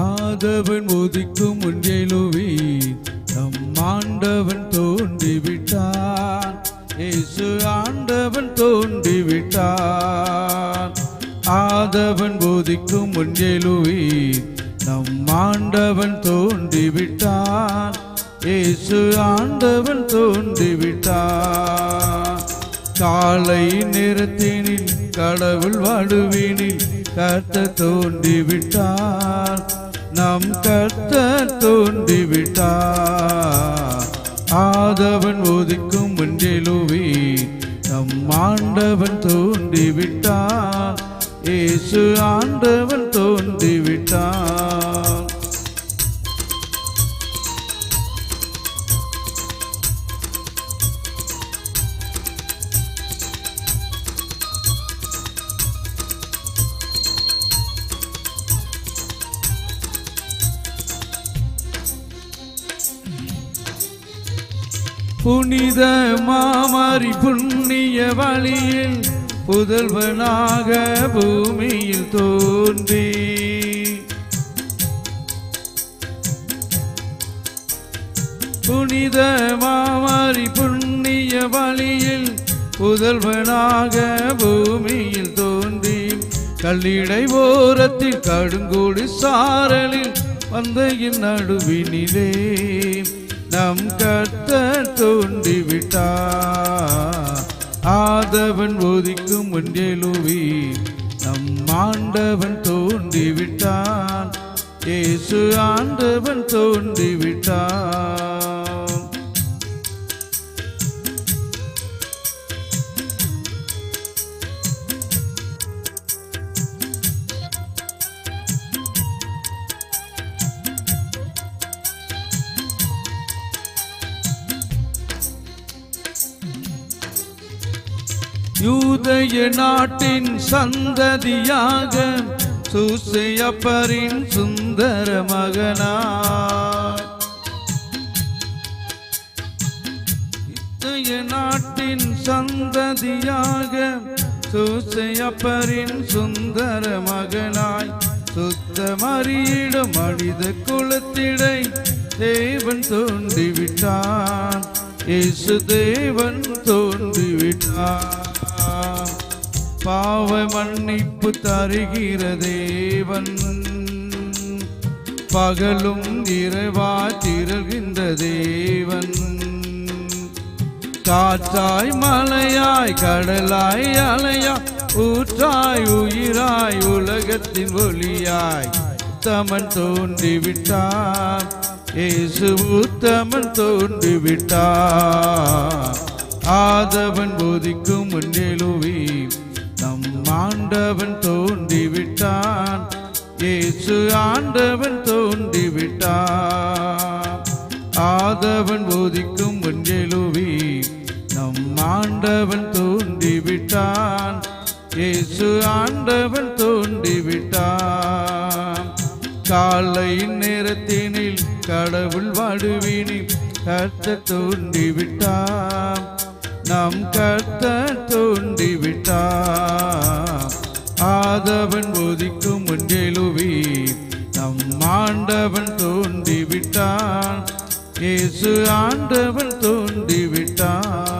ஆதவன் உதிக்கும் முன்எழுவீர், நம் ஆண்டவன் தோன்றிவிட்டான். இயேசு ஆண்டவன் தோன்றிவிட்டான். ஆதவன் உதிக்கும் முன்எழுவீர், நம் ஆண்டவன் தோன்றிவிட்டான். இயேசு ஆண்டவன் தோன்றிவிட்டான். காலை நேரத்தினில் கடவுள் வாடுவினில் கர்த்தர் தோன்றிவிட்டார். நம் கர்த்தர் தோன்றிவிட்டார். ஆதவன் உதிக்கும் முன்எழுவீர், நம் ஆண்டவன் தோன்றிவிட்டார். இயேசு ஆண்டவன் தோன்றிவிட்டார். புனித மாமரி புண்ணிய வழியில் புதல்வனாக பூமியில் தோன்றி, புனித மாமரி புண்ணிய வழியில் புதல்வனாக பூமியில் தோன்றி, கல்லிடை ஓரத்தில் கடுங்கோடு சாரலில் வந்தையின் நடுவினிலே நம் கர்த்தர் தோன்றிவிட்டார். ஆதவன் உதிக்கும் முன்எழுவீர், நம் ஆண்டவன் தோன்றிவிட்டான். இயேசு ஆண்டவன் தோன்றிவிட்டான். யூதய நாட்டின் சந்ததியாக சூசையப்பரின் சுந்தர மகனாய், யூதய நாட்டின் சந்ததியாக சூசையப்பரின் சுந்தர மகனாய், சுத்த மரியிடம் மனித குலத்திடை தேவன் தோன்றிவிட்டான். இயேசு தேவன் தோன்றிவிட்டான். பாவ மன்னிப்பு தருகிற தேவன், பகலும் இரவாய் திரள்கின்ற தேவன், காற்றாய் மலையாய் கடலாய் அலையாய் ஊற்றாய் உயிராய் உலகத்தின் ஒளியாய் உத்தமன் தோன்றிவிட்டார். இயேசு உத்தமன் தோன்றிவிட்டார். ஆதவன் உதிக்கும் முன்எழுவீர், நம் ஆண்டவன் தோன்றிவிட்டான். இயேசு ஆண்டவன் தோன்றிவிட்டான். ஆதவன் உதிக்கும் முன்எழுவீர், நம் ஆண்டவன் தோன்றிவிட்டான். இயேசு ஆண்டவன் தோன்றிவிட்டான். காலை நேரத்தினில் கடவுள் வாடுவினில் கர்த்தர் தோன்றிவிட்டான். நம் கர்த்தர் தோன்றிவிட்டார். ஆதவன் உதிக்கும் முன்எழுவீர், நம் ஆண்டவன் தோன்றிவிட்டான். இயேசு ஆண்டவன் தோன்றிவிட்டான்.